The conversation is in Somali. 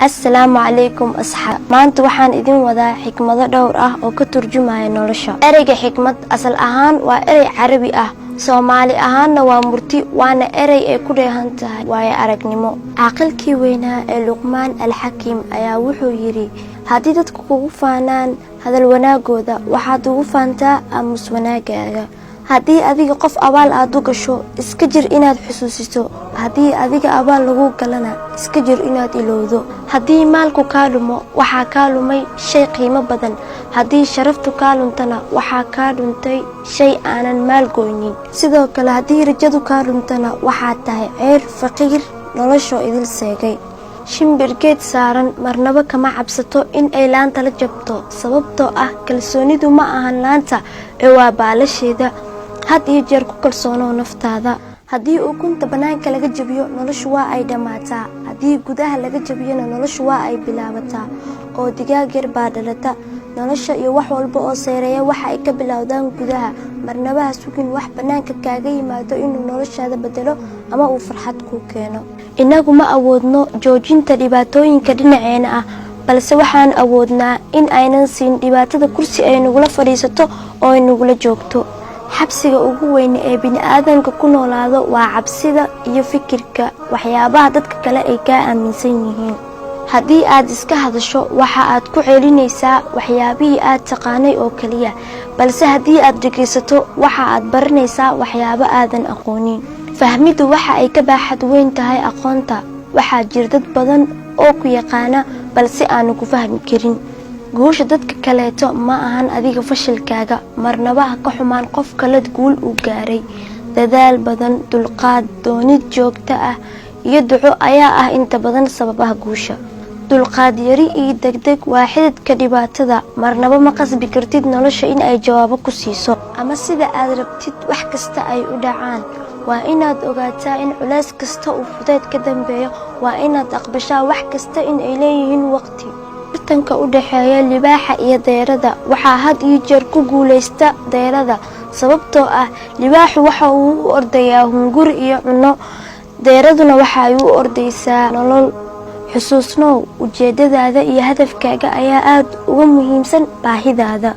Assalaamu calaykum asxaab. Maanta waxaan idin wadaa xikmado dhowr ah oo ka turjumaya nolosha. Ereyga xikmad asal ahaan waa erey Carabi ah, Soomaali ahaanna waa murti, waana erey ay ku dheehan tahay waayo aragnimo. Caaqilkii weynaa ee Luqmaan al-Xakiim ayaa wuxuu yiri, haddii dadku kugu faanaan hadal wanaagooda, waxaad ugu faantaa aamus wanaagaaga. haddii adiga qof abaal aad u gasho, iska jir inaad xusuusiso. haddii adiga abaal lagu galana, iska jir inaad ilowdo. haddii maalku kaa lumo, waxaa kaa lumay shay qiimo badan. haddii sharaftu kaa luntana, waxaa kaa dhuntay shay aanan maal goynin. sidoo kale haddii rajadu kaa luntana, waxaad tahay ceer faqiir noloshoo idil seegay. shimbir geed saaran marnaba kama cabsato in ay laanta la jabto, sababtoo ah kalsoonidu ma ahan laanta ee waa baalasheeda. had iyo jeer ku kalsoonow naftaada. haddii ukunta banaanka laga jabiyo, noloshu waa ay dhammaataa. haddii gudaha laga jabiyona, noloshu waa ay bilaabataa. oo digaag yar baa dhalata. nolosha iyo wax walba oo seereeya waxa ay ka bilowdaan gudaha. marnaba ha sugin wax banaanka kaaga yimaado inuu noloshaada bedelo ama uu farxad kuu keeno. inagu ma awoodno joojinta dhibaatooyinka dhinaceena ah, balse waxaan awoodnaa in aynan siin dhibaatada kursi ay nagula fadhiisato oo ay nagula joogto. xabsiga ugu weyn ee bini'aadanka ku noolaado waa cabsida iyo fikirka waxyaabaha dadka kale ay ka aaminsan yihiin. haddii aad iska hadasho, waxa aad ku celinaysaa waxyaabihii aad taqaanay oo kaliya, balse haddii aad dhegaysato, waxa aad baranaysaa waxyaabo aadan aqoonin. fahmidu waxa ay ka baaxad weyn tahay aqoonta. waxaa jira dad badan oo ku yaqaana balse aanu ku fahmi karin. guusha dadka kaleeto ma ahan adiga fashilkaaga. marnaba ha ka xumaan qof kale guul uu gaaray. dadaal badan, dulqaad, doonid joogto ah iyo duco ayaa ah inta badan sababaha guusha. dulqaad yari iyo degdeg waa xididka dhibaatada. marnaba ma qasbi kartid nolosha in ay jawaabo ku siiso ama sida aad rabtid wax kasta ay u dhacaan. waa inaad ogaataa in culays kasta uu fudeed ka dambeeyo. waa inaad aqbashaa wax kasta in ay leeyihiin waqti. tartanka u dhaxeeya libaaxa iyo deerada, waxaa had iyo jeer ku guulaysta deerada, sababtoo ah libaaxu waxa uu u ordayaa hunguri iyo cunno, deeraduna waxa ay u ordaysaa nolol. xusuusnow, ujeedadaada iyo hadafkaaga ayaa aad uga muhiimsan baahidaada.